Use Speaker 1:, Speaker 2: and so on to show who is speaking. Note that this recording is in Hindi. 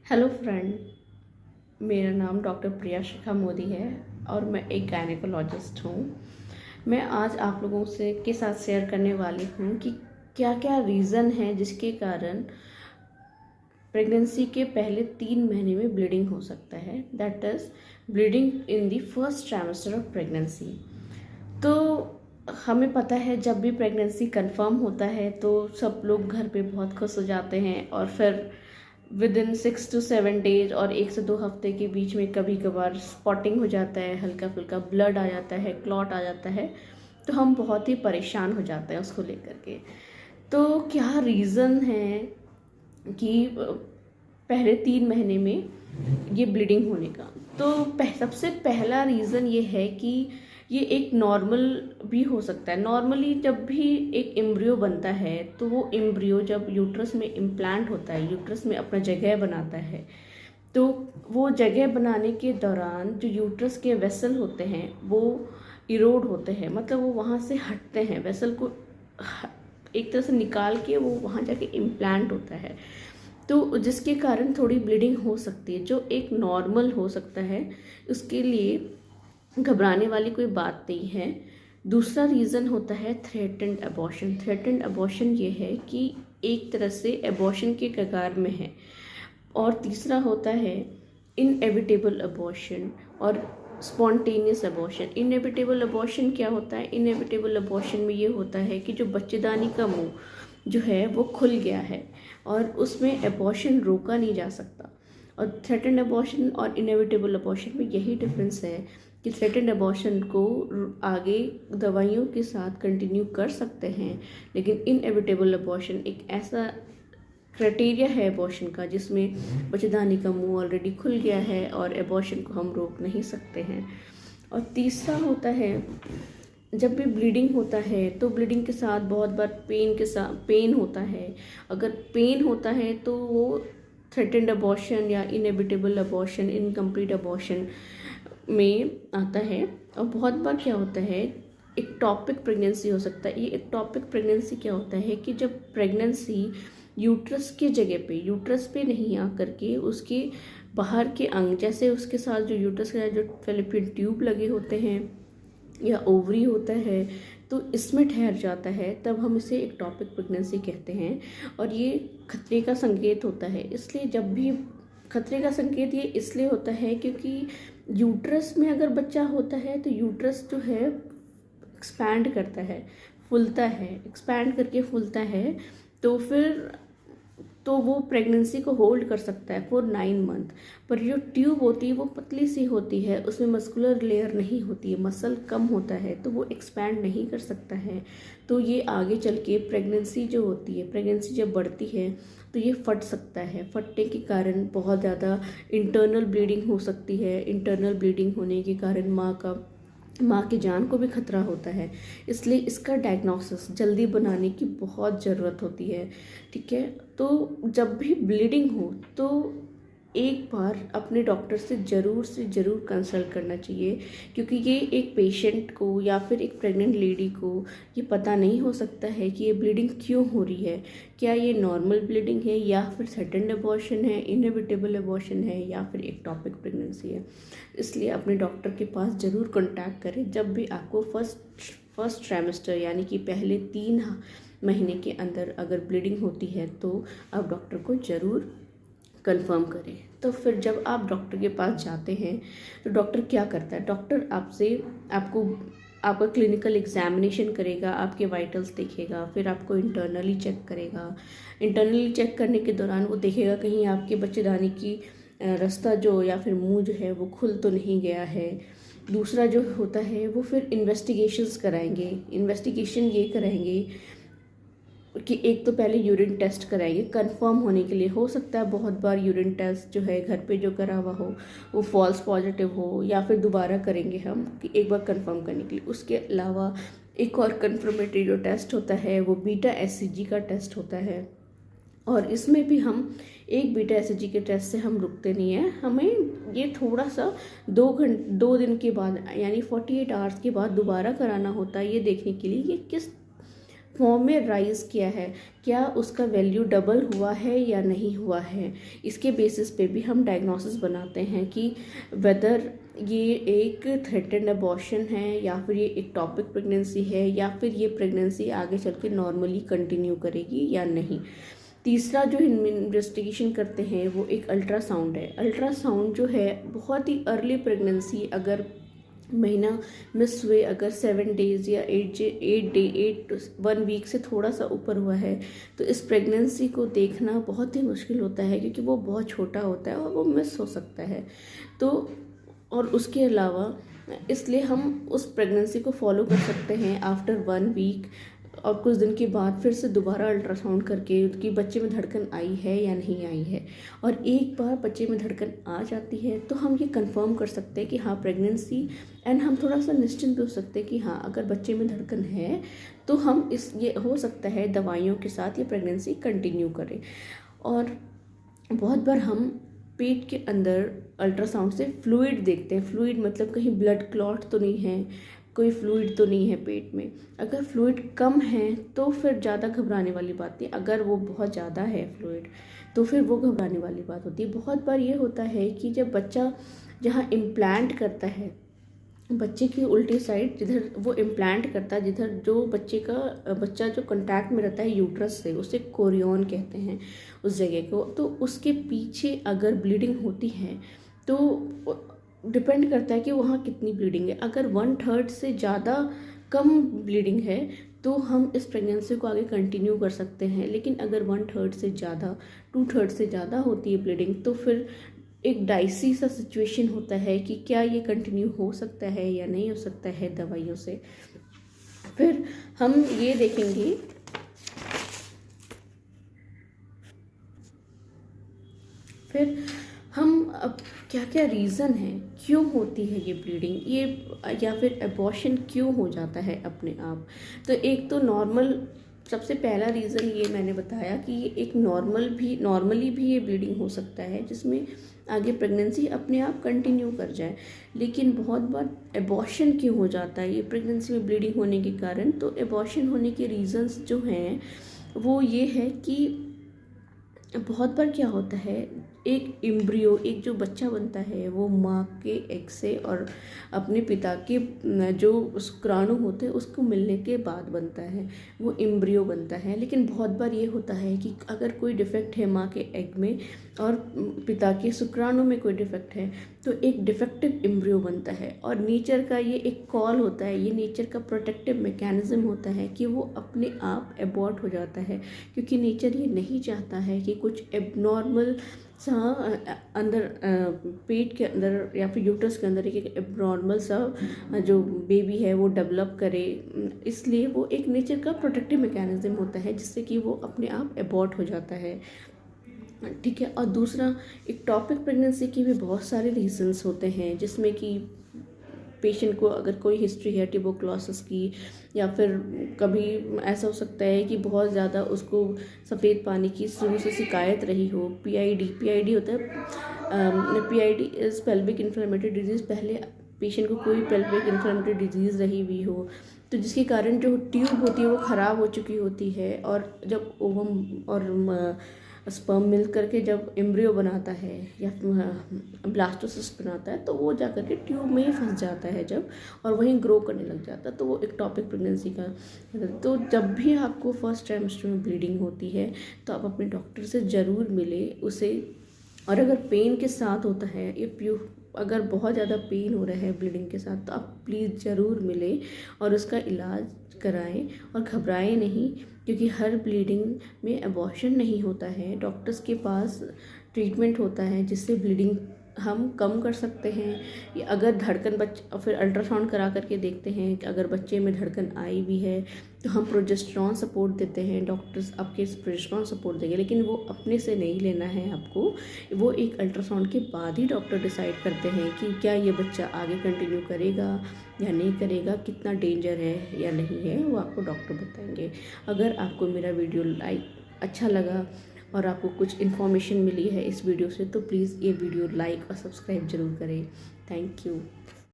Speaker 1: हेलो फ्रेंड, मेरा नाम डॉक्टर प्रिया शिखा मोदी है और मैं एक गायनेकोलॉजिस्ट हूँ। मैं आज आप लोगों से के साथ शेयर करने वाली हूँ कि क्या क्या रीज़न है जिसके कारण प्रेगनेंसी के पहले 3 महीने में ब्लीडिंग हो सकता है। That is bleeding in the first trimester of pregnancy. तो हमें पता है जब भी प्रेगनेंसी कंफर्म होता है तो सब लोग घर पे बहुत खुश हो जाते हैं और फिर विद इन 6 to 7 डेज और 1 से 2 हफ्ते के बीच में कभी कभार स्पॉटिंग हो जाता है, हल्का फुल्का ब्लड आ जाता है, क्लॉट आ जाता है। तो हम बहुत ही परेशान हो जाते हैं उसको लेकर के। तो क्या रीज़न है कि पहले 3 महीने में ये ब्लीडिंग होने का? तो सबसे पहला रीज़न ये है कि ये एक नॉर्मल भी हो सकता है। नॉर्मली जब भी एक एम्ब्रियो बनता है तो वो एम्ब्रियो जब यूट्रस में इम्प्लांट होता है, यूट्रस में अपना जगह बनाता है, तो वो जगह बनाने के दौरान जो यूट्रस के वेसल होते हैं वो इरोड होते हैं, मतलब वो वहाँ से हटते हैं, वेसल को एक तरह से निकाल के वो वहाँ जाके इम्प्लांट होता है। तो जिसके कारण थोड़ी ब्लीडिंग हो सकती है, जो एक नॉर्मल हो सकता है। उसके लिए घबराने वाली कोई बात नहीं है। दूसरा रीज़न होता है थ्रेटेंड अबॉर्शन। थ्रेटेंड अबॉर्शन ये है कि एक तरह से अबॉर्शन के कगार में है। और तीसरा होता है इनएविटेबल अबॉर्शन और स्पॉन्टेनियस अबॉर्शन। इनएविटेबल अबॉर्शन क्या होता है? इनएविटेबल अबॉर्शन में ये होता है कि जो बच्चेदानी का मुंह जो है वो खुल गया है और उसमें अबॉर्शन रोका नहीं जा सकता। और थ्रेटेंड अबॉर्शन और इनएविटेबल अबॉर्शन में यही डिफरेंस है कि थ्रेटेंड अबॉर्शन को आगे दवाइयों के साथ कंटिन्यू कर सकते हैं, लेकिन इनएविटेबल अबॉर्शन एक ऐसा क्राइटेरिया है अबॉर्शन का जिसमें बच्चेदानी का मुंह ऑलरेडी खुल गया है और अबॉर्शन को हम रोक नहीं सकते हैं। और तीसरा होता है, जब भी ब्लीडिंग होता है तो ब्लीडिंग के साथ बहुत बार पेन होता है। अगर पेन होता है तो वो थ्रेटेंड अबॉर्शन या इनएविटेबल अबॉर्शन, इनकम्प्लीट अबॉर्शन में आता है। और बहुत बार क्या होता है, एक्टॉपिक प्रेगनेंसी हो सकता है। ये एक्टॉपिक प्रेगनेंसी क्या होता है कि जब प्रेगनेंसी यूट्रस के जगह पे, यूट्रस पे नहीं आकर के उसके बाहर के अंग, जैसे उसके साथ जो यूट्रस का जो फेलोपियन ट्यूब लगे होते हैं या ओवरी होता है, तो इसमें ठहर जाता है, तब हम इसे एक्टॉपिक प्रेगनेंसी कहते हैं। और ये खतरे का संकेत होता है। इसलिए जब भी खतरे का संकेत ये इसलिए होता है क्योंकि यूट्रस में अगर बच्चा होता है तो यूट्रस जो है एक्सपैंड करता है, फूलता है, एक्सपैंड करके फूलता है। तो फिर तो वो प्रेगनेंसी को होल्ड कर सकता है फॉर 9 मंथ। पर जो ट्यूब होती है वो पतली सी होती है, उसमें मस्कुलर लेयर नहीं होती है, मसल कम होता है, तो वो एक्सपैंड नहीं कर सकता है। तो ये आगे चल के प्रेगनेंसी जो होती है, प्रेगनेंसी जब बढ़ती है तो ये फट सकता है। फटने के कारण बहुत ज़्यादा इंटरनल ब्लीडिंग हो सकती है। इंटरनल ब्लीडिंग होने के कारण माँ की जान को भी खतरा होता है। इसलिए इसका डायग्नोसिस जल्दी बनाने की बहुत ज़रूरत होती है। ठीक है, तो जब भी ब्लीडिंग हो तो एक बार अपने डॉक्टर से ज़रूर कंसल्ट करना चाहिए, क्योंकि ये एक पेशेंट को या फिर एक प्रेग्नेंट लेडी को ये पता नहीं हो सकता है कि ये ब्लीडिंग क्यों हो रही है। क्या ये नॉर्मल ब्लीडिंग है या फिर सडन अबॉर्शन है, इनएविटेबल अबॉर्शन है या फिर एक्टॉपिक प्रेगनेंसी है। इसलिए अपने डॉक्टर के पास ज़रूर कॉन्टैक्ट करें जब भी आपको फर्स्ट ट्राइमेस्टर यानी कि पहले 3 महीने के अंदर अगर ब्लीडिंग होती है, तो आप डॉक्टर को ज़रूर कंफर्म करें। तो फिर जब आप डॉक्टर के पास जाते हैं तो डॉक्टर क्या करता है? डॉक्टर आपका क्लिनिकल एग्जामिनेशन करेगा, आपके वाइटल्स देखेगा, फिर आपको इंटरनली चेक करेगा। इंटरनली चेक करने के दौरान वो देखेगा कहीं आपके बच्चेदानी की रास्ता जो या फिर मुंह जो है वो खुल तो नहीं गया है। दूसरा जो होता है वो फिर इन्वेस्टिगेशंस कराएंगे। इन्वेस्टिगेशन ये कराएंगे कि एक तो पहले यूरिन टेस्ट कराएंगे कंफर्म होने के लिए। हो सकता है बहुत बार यूरिन टेस्ट जो है घर पे जो करा हुआ हो वो फॉल्स पॉजिटिव हो, या फिर दोबारा करेंगे हम कि एक बार कंफर्म करने के लिए। उसके अलावा एक और कंफर्मेटरी जो टेस्ट होता है वो बीटा एससीजी का टेस्ट होता है। और इसमें भी हम एक बीटा एससीजी के टेस्ट से हम रुकते नहीं हैं, हमें ये थोड़ा सा 2 दिन के बाद यानी 48 आवर्स के बाद दोबारा कराना होता है, ये देखने के लिए ये किस फॉर्म में राइज़ किया है, क्या उसका वैल्यू डबल हुआ है या नहीं हुआ है। इसके बेसिस पे भी हम डायग्नोसिस बनाते हैं कि वेदर ये एक थ्रेटेंड अबॉर्शन है या फिर ये एक्टोपिक प्रेगनेंसी है या फिर ये प्रेगनेंसी आगे चल के नॉर्मली कंटिन्यू करेगी या नहीं। तीसरा जो इन्वेस्टिगेशन करते हैं वो एक अल्ट्रासाउंड है। अल्ट्रासाउंड जो है बहुत ही अर्ली प्रेगनेंसी, अगर महीना मिस हुए अगर 7 डेज़ या 1 वीक से थोड़ा सा ऊपर हुआ है तो इस प्रेगनेंसी को देखना बहुत ही मुश्किल होता है, क्योंकि वो बहुत छोटा होता है और वो मिस हो सकता है। तो और उसके अलावा इसलिए हम उस प्रेगनेंसी को फॉलो कर सकते हैं आफ्टर 1 वीक, और कुछ दिन के बाद फिर से दोबारा अल्ट्रासाउंड करके कि बच्चे में धड़कन आई है या नहीं आई है। और एक बार बच्चे में धड़कन आ जाती है तो हम ये कंफर्म कर सकते हैं कि हाँ प्रेगनेंसी, एंड हम थोड़ा सा निश्चिंत भी हो सकते हैं कि हाँ अगर बच्चे में धड़कन है तो हम ये हो सकता है दवाइयों के साथ ये प्रेगनेंसी कंटिन्यू करें। और बहुत बार हम पेट के अंदर अल्ट्रासाउंड से फ्लूइड देखते हैं। फ्लूइड मतलब कहीं ब्लड क्लॉट तो नहीं है, कोई फ्लूइड तो नहीं है पेट में। अगर फ्लूइड कम है तो फिर ज़्यादा घबराने वाली बात नहीं, अगर वो बहुत ज़्यादा है फ्लूइड तो फिर वो घबराने वाली बात होती है। बहुत बार ये होता है कि जब बच्चा जहाँ इम्प्लांट करता है, बच्चे की उल्टी साइड जिधर वो इम्प्लांट करता है, जिधर जो बच्चा जो कांटेक्ट में रहता है यूट्रस से, उसे कोरियन कहते हैं उस जगह को, तो उसके पीछे अगर ब्लीडिंग होती है तो डिपेंड करता है कि वहाँ कितनी ब्लीडिंग है। अगर 1/3 से ज़्यादा कम ब्लीडिंग है तो हम इस प्रेगनेंसी को आगे कंटिन्यू कर सकते हैं। लेकिन अगर 1/3 से ज़्यादा, 2/3 से ज़्यादा होती है ब्लीडिंग तो फिर एक डाइसी सा सिचुएशन होता है कि क्या ये कंटिन्यू हो सकता है या नहीं हो सकता है दवाइयों से। फिर हम ये देखेंगे फिर हम अब क्या क्या रीज़न है, क्यों होती है ये ब्लीडिंग, ये या फिर अबॉर्शन क्यों हो जाता है अपने आप। तो एक तो नॉर्मल, सबसे पहला रीज़न ये मैंने बताया कि ये एक नॉर्मली भी ये ब्लीडिंग हो सकता है जिसमें आगे प्रेगनेंसी अपने आप कंटिन्यू कर जाए। लेकिन बहुत बार अबॉर्शन क्यों हो जाता है ये प्रेगनेंसी में ब्लीडिंग होने के कारण। तो अबॉर्शन होने के रीज़न्स जो हैं वो ये है कि बहुत बार क्या होता है, एक एम्ब्रियो, एक जो बच्चा बनता है वो माँ के एग से और अपने पिता के जो शुक्राणु होते हैं उसको मिलने के बाद बनता है, वो एम्ब्रियो बनता है। लेकिन बहुत बार ये होता है कि अगर कोई डिफेक्ट है माँ के एग में और पिता के शुक्राणु में कोई डिफेक्ट है तो एक डिफेक्टिव एम्ब्रियो बनता है। और नेचर का ये एक कॉल होता है, ये नेचर का प्रोटेक्टिव मैकेनिज्म होता है कि वो अपने आप एबॉर्ट हो जाता है, क्योंकि नेचर ये नहीं चाहता है कि कुछ एबनॉर्मल सा अंदर पेट के अंदर या फिर यूट्रस के अंदर एक एबनॉर्मल सा जो बेबी है वो डेवलप करे। इसलिए वो एक नेचर का प्रोटेक्टिव मैकेनिज्म होता है जिससे कि वो अपने आप एबॉर्ट हो जाता है। ठीक है। और दूसरा, एक्टोपिक प्रेगनेंसी के भी बहुत सारे रीजंस होते हैं जिसमें कि पेशेंट को अगर कोई हिस्ट्री है ट्यूबरकुलोसिस की, या फिर कभी ऐसा हो सकता है कि बहुत ज़्यादा उसको सफ़ेद पानी की शुरू से शिकायत रही हो। पीआईडी होता है, PID is pelvic inflammatory disease. पहले पेशेंट को कोई पेल्विक इन्फ्लेमेटरी डिजीज़ रही हुई हो तो जिसके कारण जो ट्यूब होती है वो ख़राब हो चुकी होती है, और जब ओवम और स्पर्म मिल करके जब एम्ब्रियो बनाता है या ब्लास्टोसिस्ट बनाता है तो वो जा कर के ट्यूब में ही फंस जाता है जब, और वहीं ग्रो करने लग जाता है, तो वो एक्टोपिक प्रेगनेंसी का। तो जब भी आपको फर्स्ट ट्राइमेस्टर में ब्लीडिंग होती है तो आप अपने डॉक्टर से ज़रूर मिले उसे। और अगर पेन के साथ होता है, अगर बहुत ज़्यादा पेन हो रहा है ब्लीडिंग के साथ तो आप प्लीज़ ज़रूर मिलें और उसका इलाज कराएं। और घबराएं नहीं, क्योंकि हर ब्लीडिंग में अबॉर्शन नहीं होता है। डॉक्टर्स के पास ट्रीटमेंट होता है जिससे ब्लीडिंग हम कम कर सकते हैं। अगर धड़कन फिर अल्ट्रासाउंड करा करके देखते हैं कि अगर बच्चे में धड़कन आई भी है तो हम प्रोजेस्टेरॉन सपोर्ट देते हैं, डॉक्टर्स आपके प्रोजेस्टेरॉन सपोर्ट देंगे, लेकिन वो अपने से नहीं लेना है आपको। वो एक अल्ट्रासाउंड के बाद ही डॉक्टर डिसाइड करते हैं कि क्या ये बच्चा आगे कंटिन्यू करेगा या नहीं करेगा, कितना डेंजर है या नहीं है, वो आपको डॉक्टर बताएंगे। अगर आपको मेरा वीडियो अच्छा लगा और आपको कुछ इन्फॉर्मेशन मिली है इस वीडियो से तो प्लीज़ ये वीडियो लाइक और सब्सक्राइब ज़रूर करें। Thank you.